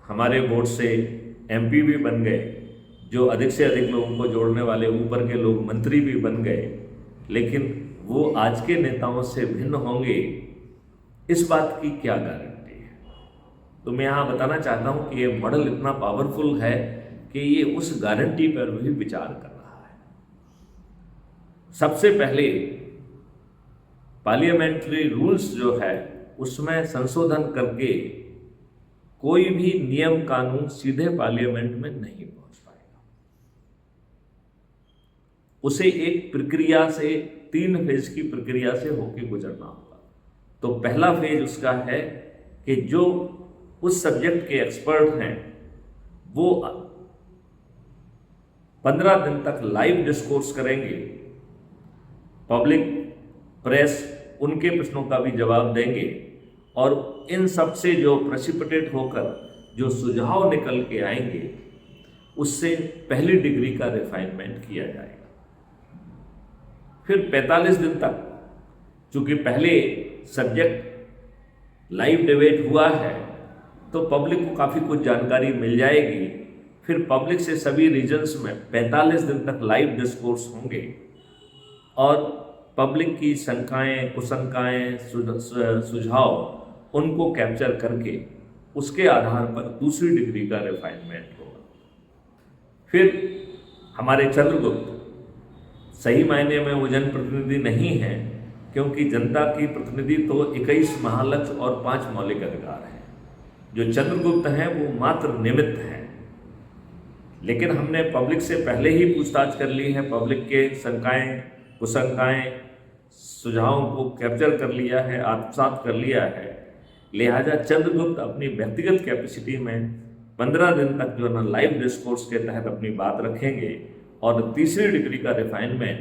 हमारे बोर्ड से एमपी भी बन गए, जो अधिक से अधिक लोगों को जोड़ने वाले ऊपर के लोग मंत्री भी बन गए, लेकिन वो आज के नेताओं से भिन्न होंगे इस बात की क्या गारंटी है? तो मैं यहाँ बताना चाहता हूँ कि ये मॉडल इतना पावरफुल है कि ये उस गारंटी पर भी विचार कर रहा है। सबसे पहले पार्लियामेंट्री रूल्स जो है उसमें संशोधन करके कोई भी नियम कानून सीधे पार्लियामेंट में नहीं पहुंच पाएगा। उसे एक प्रक्रिया से, 3 फेज की प्रक्रिया से होकर गुजरना होगा। तो पहला फेज उसका है कि जो उस सब्जेक्ट के एक्सपर्ट हैं वो 15 दिन तक लाइव डिस्कोर्स करेंगे, पब्लिक प्रेस उनके प्रश्नों का भी जवाब देंगे और इन सब से जो प्रेसिपिटेट होकर जो सुझाव निकल के आएंगे उससे पहली डिग्री का रिफाइनमेंट किया जाएगा। फिर 45 दिन तक, चूंकि पहले सब्जेक्ट लाइव डिबेट हुआ है तो पब्लिक को काफ़ी कुछ जानकारी मिल जाएगी। फिर पब्लिक से सभी रीजन्स में 45 दिन तक लाइव डिस्कोर्स होंगे और पब्लिक की शंकाएं, कुशंकाएं, सुझाव उनको कैप्चर करके उसके आधार पर दूसरी डिग्री का रिफाइनमेंट होगा। फिर हमारे चंद्रगुप्त सही मायने में वो जनप्रतिनिधि नहीं है, क्योंकि जनता की प्रतिनिधि तो 21 महालक्ष्य और 5 मौलिक अधिकार हैं। जो चंद्रगुप्त हैं वो मात्र निमित्त हैं। लेकिन हमने पब्लिक से पहले ही पूछताछ कर ली है, पब्लिक के शंकाएं, कुशंकाएं, सुझावों को कैप्चर कर लिया है, आत्मसात कर लिया है। लिहाजा चंद्रगुप्त अपनी व्यक्तिगत कैपेसिटी में 15 दिन तक जो है ना लाइव डिस्कोर्स के तहत अपनी बात रखेंगे और तीसरी डिग्री का रिफाइनमेंट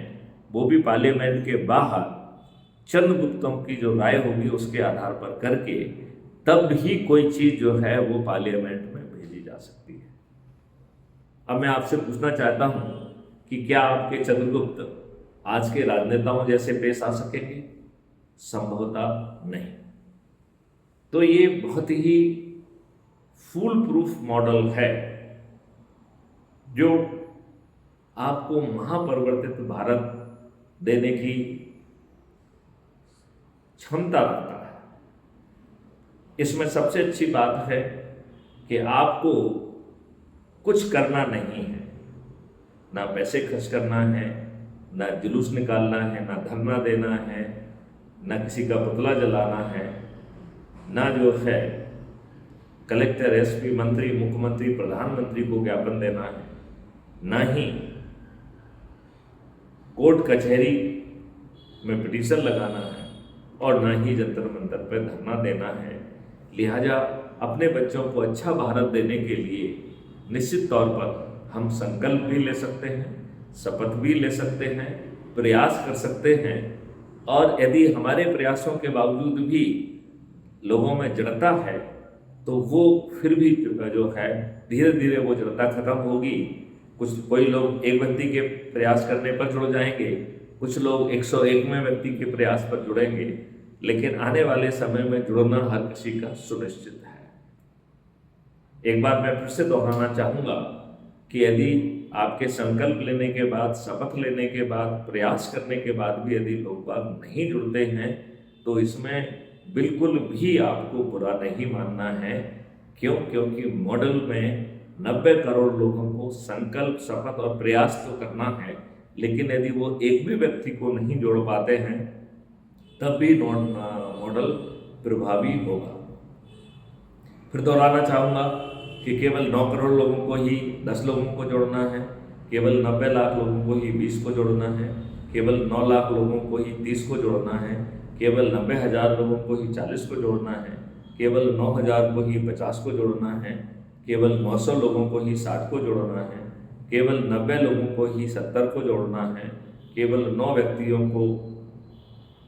वो भी पार्लियामेंट के बाहर चंद्रगुप्तों की जो राय होगी उसके आधार पर करके तब ही कोई चीज़ जो है वो पार्लियामेंट में भेजी जा सकती है। अब मैं आपसे पूछना चाहता हूँ कि क्या आपके चंद्रगुप्त आज के राजनेताओं जैसे पेश आ सकेंगे? संभवतः नहीं। तो ये बहुत ही फूल प्रूफ मॉडल है जो आपको महापरिवर्तित भारत देने की क्षमता रखता है। इसमें सबसे अच्छी बात है कि आपको कुछ करना नहीं है, ना पैसे खर्च करना है, ना जुलूस निकालना है, ना धरना देना है, ना किसी का पुतला जलाना है, ना जो है कलेक्टर, एसपी, मंत्री, मुख्यमंत्री, प्रधानमंत्री को ज्ञापन देना है, ना ही कोर्ट कचहरी में पिटीशन लगाना है और ना ही जंतर मंतर पर धरना देना है। लिहाजा अपने बच्चों को अच्छा भारत देने के लिए निश्चित तौर पर हम संकल्प भी ले सकते हैं, शपथ भी ले सकते हैं, प्रयास कर सकते हैं और यदि हमारे प्रयासों के बावजूद भी लोगों में जड़ता है तो वो फिर भी जो है धीरे धीरे वो जड़ता खत्म होगी। कोई लोग एक व्यक्ति के प्रयास करने पर जुड़ जाएंगे, कुछ लोग 101वें व्यक्ति के प्रयास पर जुड़ेंगे, लेकिन आने वाले समय में जुड़ना हर किसी का सुनिश्चित है। एक बार मैं फिर से दोहराना चाहूँगा कि यदि आपके संकल्प लेने के बाद, शपथ लेने के बाद, प्रयास करने के बाद भी यदि लोग बाग नहीं जुड़ते हैं तो इसमें बिल्कुल भी आपको बुरा नहीं मानना है। क्योंकि मॉडल में 90 करोड़ लोगों को संकल्प, शपथ और प्रयास तो करना है, लेकिन यदि वो एक भी व्यक्ति को नहीं जोड़ पाते हैं तब भी मॉडल प्रभावी होगा। फिर दोहराना चाहूँगा कि केवल 9 करोड़ लोगों को ही 10 लोगों को जोड़ना है, केवल 90 लाख लोगों को ही 20 को जोड़ना है, केवल 9 लाख लोगों को ही 30 को जोड़ना है, केवल 90,000 लोगों को ही 40 को जोड़ना है, केवल 9,000 को ही 50 को जोड़ना है, केवल 900 लोगों को ही 60 को जोड़ना है, केवल 90 लोगों को ही 70 को जोड़ना है, केवल 9 व्यक्तियों को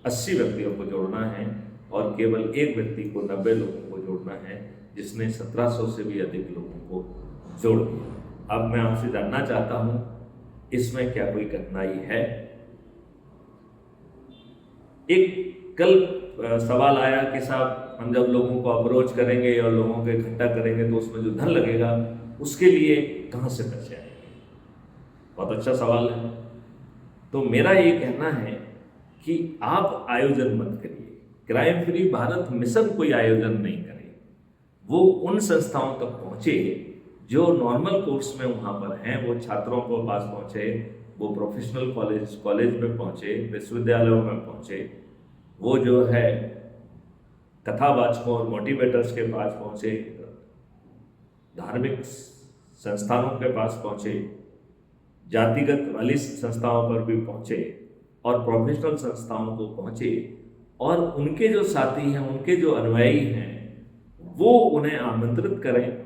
80 व्यक्तियों को जोड़ना है और केवल एक व्यक्ति को 90 लोगों को जोड़ना है जिसने 1700 से भी अधिक लोगों को जोड़ दिया। अब मैं आपसे जानना चाहता हूं इसमें क्या कोई कठिनाई है? एक कल सवाल आया कि साहब हम जब लोगों को अप्रोच करेंगे और लोगों को इकट्ठा करेंगे तो उसमें जो धन लगेगा उसके लिए कहाँ से पैसे आएंगे? बहुत अच्छा सवाल है। तो मेरा ये कहना है कि आप आयोजन मत करिए, क्राइम फ्री भारत मिशन कोई आयोजन नहीं करे, वो उन संस्थाओं तक पहुंचे जो नॉर्मल कोर्स में वहाँ पर हैं, वो छात्रों को पास पहुँचे, वो प्रोफेशनल कॉलेज में पहुँचे, विश्वविद्यालयों में पहुँचे, वो जो है कथावाचकों और मोटिवेटर्स के पास पहुँचे, धार्मिक संस्थानों के पास पहुँचे, जातिगत वाली संस्थाओं पर भी पहुँचे और प्रोफेशनल संस्थाओं को पहुँचे, और उनके जो साथी हैं, उनके जो अनुयायी हैं, वो उन्हें आमंत्रित करें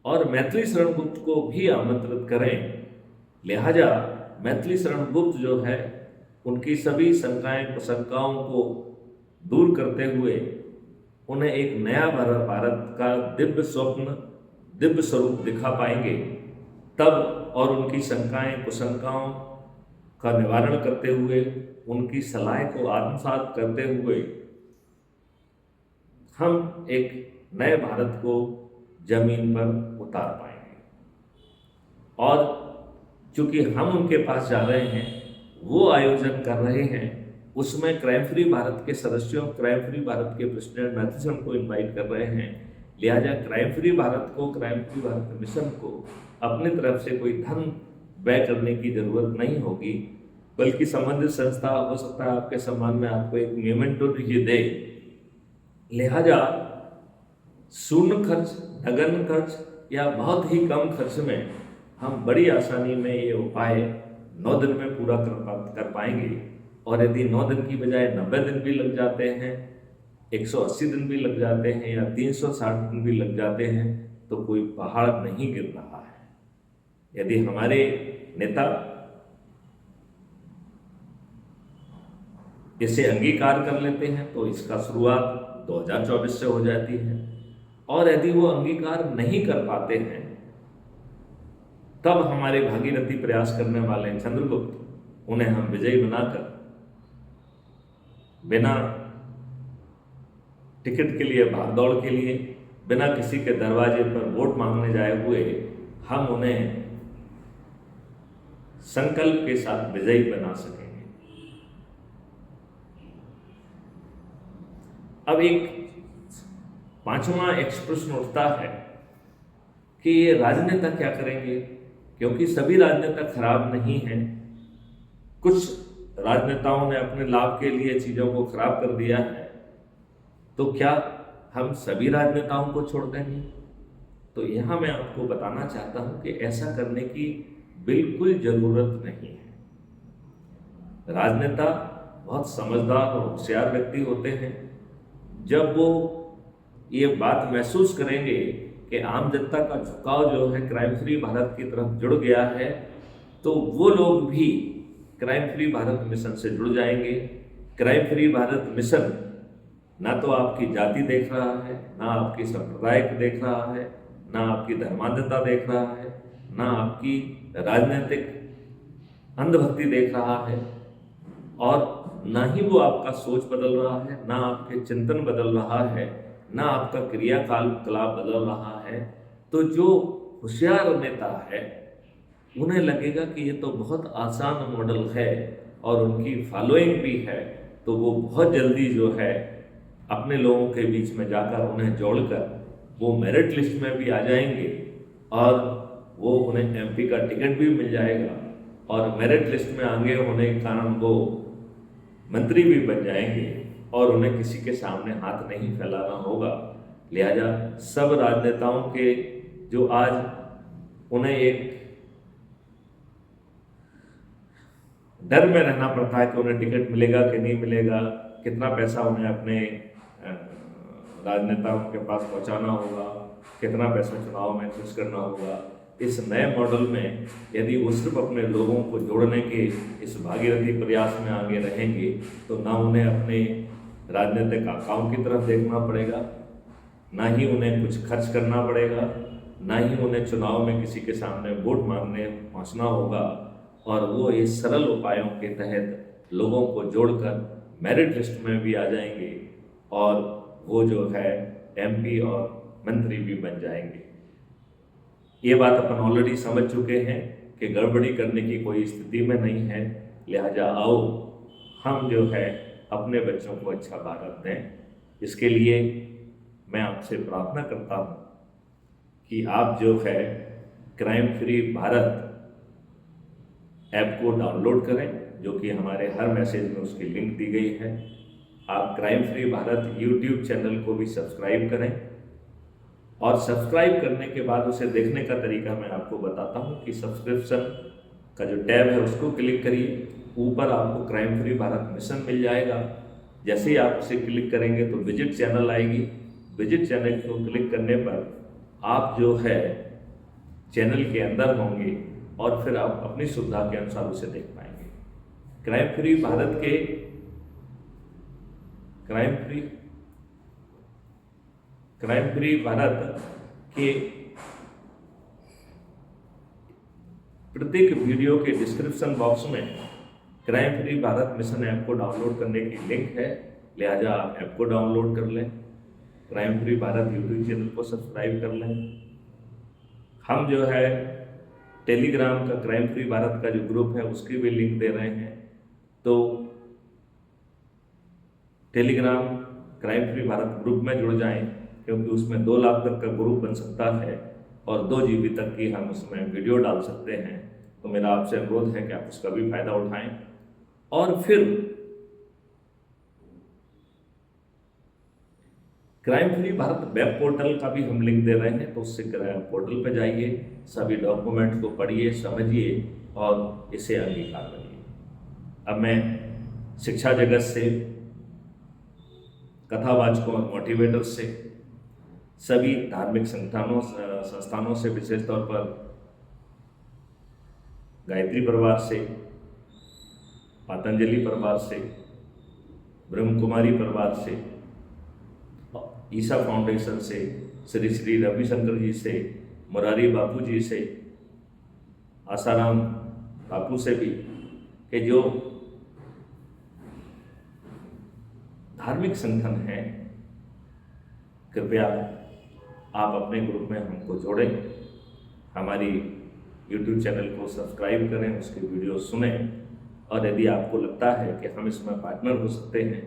और मैथिली शरण गुप्त को भी आमंत्रित करें। लिहाजा मैथिली शरण गुप्त जो है उनकी सभी शंकाएं कुशंकाओं को दूर करते हुए उन्हें एक नया भारत का दिव्य स्वप्न, दिव्य स्वरूप दिखा पाएंगे तब, और उनकी शंकाएं कुशंकाओं का निवारण करते हुए, उनकी सलाह को आत्मसात करते हुए हम एक नए भारत को जमीन पर उतार पाएंगे। और चूंकि हम उनके पास जा रहे हैं, वो आयोजन कर रहे हैं, उसमें क्राइम फ्री भारत के सदस्यों, क्राइम फ्री भारत के प्रेसिडेंट मैथिली शरण को इनवाइट कर रहे हैं। लिहाजा क्राइम फ्री भारत को, क्राइम फ्री भारत मिशन को अपनी तरफ से कोई धन व्यय करने की जरूरत नहीं होगी, बल्कि संबंधित संस्था हो सकता है आपके सम्मान में आपको एक मेमेंटो ये दे। लिहाजा शून्य खर्च, नगण्य खर्च या बहुत ही कम खर्च में हम बड़ी आसानी में ये उपाय 9 दिन में पूरा कर पाएंगे। और यदि 9 दिन की बजाय 90 दिन भी लग जाते हैं, 180 दिन भी लग जाते हैं या 360 दिन भी लग जाते हैं, तो कोई पहाड़ नहीं गिर रहा है। यदि हमारे नेता इसे अंगीकार कर लेते हैं तो इसका शुरुआत 2024 से हो जाती है, और यदि वो अंगीकार नहीं कर पाते हैं तब हमारे भागीरथी प्रयास करने वाले चंद्रगुप्त, उन्हें हम विजयी बनाकर बिना टिकट के लिए, भागदौड़ के लिए, बिना किसी के दरवाजे पर वोट मांगने जाए हुए, हम उन्हें संकल्प के साथ विजयी बना सकेंगे। अब एक 5वां प्रश्न उठता है कि ये राजनेता क्या करेंगे, क्योंकि सभी राजनेता खराब नहीं हैं। कुछ राजनेताओं ने अपने लाभ के लिए चीजों को खराब कर दिया है, तो क्या हम सभी राजनेताओं को छोड़ देंगे? तो यहां मैं आपको बताना चाहता हूं कि ऐसा करने की बिल्कुल जरूरत नहीं है। राजनेता बहुत समझदार और होशियार व्यक्ति होते हैं। जब वो ये बात महसूस करेंगे कि आम जनता का झुकाव जो है क्राइम फ्री भारत की तरफ जुड़ गया है, तो वो लोग भी क्राइम फ्री भारत मिशन से जुड़ जाएंगे। क्राइम फ्री भारत मिशन ना तो आपकी जाति देख रहा है, ना आपकी संप्रदाय को देख रहा है, ना आपकी धर्मांधता देख रहा है, ना आपकी राजनीतिक अंधभक्ति देख रहा है, और ना ही वो आपका सोच बदल रहा है, ना आपके चिंतन बदल रहा है, ना आपका क्रियाकलाप बदल रहा है। तो जो होशियार नेता है उन्हें लगेगा कि ये तो बहुत आसान मॉडल है और उनकी फॉलोइंग भी है, तो वो बहुत जल्दी जो है अपने लोगों के बीच में जाकर उन्हें जोड़कर वो मेरिट लिस्ट में भी आ जाएंगे, और वो उन्हें एमपी का टिकट भी मिल जाएगा, और मेरिट लिस्ट में आगे होने के कारण वो मंत्री भी बन जाएंगे, और उन्हें किसी के सामने हाथ नहीं फैलाना होगा। लिहाजा सब राजनेताओं के जो आज उन्हें एक डर में रहना पड़ता है कि उन्हें टिकट मिलेगा कि नहीं मिलेगा, कितना पैसा उन्हें अपने राजनेताओं के पास पहुंचाना होगा, कितना पैसा चुनाव में खर्च करना होगा। इस नए मॉडल में यदि वो सिर्फ अपने लोगों को जोड़ने के इस भागीरथी प्रयास में आगे रहेंगे, तो ना उन्हें अपने राजनीतिक आकाओं की तरफ देखना पड़ेगा, ना ही उन्हें कुछ खर्च करना पड़ेगा, ना ही उन्हें चुनाव में किसी के सामने वोट मांगने पहुंचना होगा, और वो इस सरल उपायों के तहत लोगों को जोड़कर मेरिट लिस्ट में भी आ जाएंगे, और वो जो है एमपी और मंत्री भी बन जाएंगे। ये बात अपन ऑलरेडी समझ चुके हैं कि गड़बड़ी करने की कोई स्थिति में नहीं है। लिहाजा आओ हम जो है अपने बच्चों को अच्छा भारत दें। इसके लिए मैं आपसे प्रार्थना करता हूँ कि आप जो है क्राइम फ्री भारत ऐप को डाउनलोड करें, जो कि हमारे हर मैसेज में उसकी लिंक दी गई है। आप crime free Bharat YouTube channel को भी सब्सक्राइब करें, और सब्सक्राइब करने के बाद उसे देखने का तरीका मैं आपको बताता हूँ कि सब्सक्रिप्शन का जो टैब है उसको क्लिक करिए, ऊपर आपको क्राइम फ्री भारत मिशन मिल जाएगा। जैसे ही आप उसे क्लिक करेंगे तो विजिट चैनल आएगी। विजिट चैनल को क्लिक करने पर आप जो है चैनल के अंदर होंगे और फिर आप अपनी सुविधा के अनुसार उसे देख पाएंगे। क्राइम फ्री भारत के प्रत्येक वीडियो के डिस्क्रिप्शन बॉक्स में crime free Bharat mission app को डाउनलोड करने की लिंक है, लिहाजा आप ऐप को डाउनलोड कर लें। Crime free Bharat YouTube channel को सब्सक्राइब कर लें। हम जो है टेलीग्राम का क्राइम फ्री भारत का जो ग्रुप है उसकी भी लिंक दे रहे हैं, तो Telegram crime free Bharat group में जुड़ जाएं, क्योंकि उसमें 2 लाख तक का ग्रुप बन सकता है और 2 GB तक की हम उसमें वीडियो डाल सकते हैं। तो मेरा आपसे अनुरोध है कि आप उसका भी फायदा उठाएं। और फिर crime free Bharat web portal का भी हम लिंक दे रहे हैं, तो उससे पोर्टल पर जाइए, सभी डॉक्यूमेंट को पढ़िए, समझिए और इसे अंगीकार करिए। अब मैं शिक्षा जगत से, कथावाचकों और मोटिवेटर से, सभी धार्मिक संस्थानों से, विशेष तौर पर गायत्री परिवार से, पतंजलि परिवार से, ब्रह्म कुमारी परिवार से, ईसा फाउंडेशन से, श्री श्री रविशंकर जी से, मुरारी बापू जी से, आसाराम बापू से भी, कि जो धार्मिक संगठन हैं, कृपया आप अपने ग्रुप में हमको जोड़ें, हमारी यूट्यूब चैनल को सब्सक्राइब करें, उसके वीडियो सुनें, और यदि आपको लगता है कि हम इसमें पार्टनर हो सकते हैं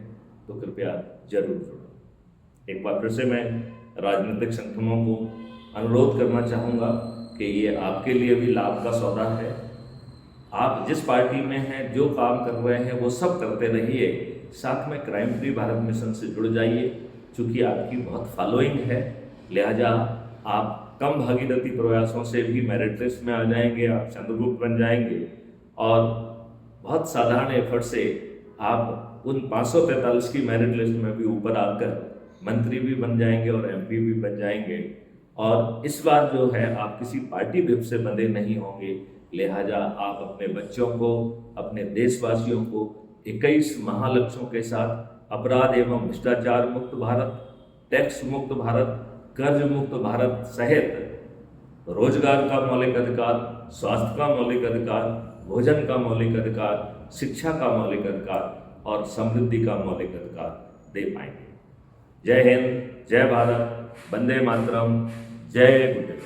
तो कृपया जरूर जुड़ें। एक बार फिर से मैं राजनीतिक संगठनों को अनुरोध करना चाहूँगा कि ये आपके लिए भी लाभ का सौदा है। आप जिस पार्टी में हैं, जो काम कर रहे हैं वो सब करते रहिए, साथ में क्राइम फ्री भारत मिशन से जुड़ जाइए। चूँकि आपकी बहुत फॉलोइंग है, लिहाजा आप कम भागीरथी प्रयासों से भी मेरिट लिस्ट में आ जाएंगे, आप चंद्रगुप्त बन जाएंगे, और बहुत साधारण एफर्ट से आप उन 543 की मेरिट लिस्ट में भी ऊपर आकर मंत्री भी बन जाएंगे और MP भी बन जाएंगे। और इस बार जो है आप किसी पार्टी विप से बंधे नहीं होंगे, लिहाजा आप अपने बच्चों को, अपने देशवासियों को 21 महालक्ष्यों के साथ अपराध एवं भ्रष्टाचार मुक्त भारत, टैक्स मुक्त भारत, कर्ज मुक्त भारत सहित रोजगार का मौलिक अधिकार, स्वास्थ्य का मौलिक अधिकार, भोजन का मौलिक अधिकार, शिक्षा का मौलिक अधिकार और समृद्धि का मौलिक अधिकार दे पाएंगे। जय हिंद, जय भारत, वंदे मातरम, जय गुरुदेव।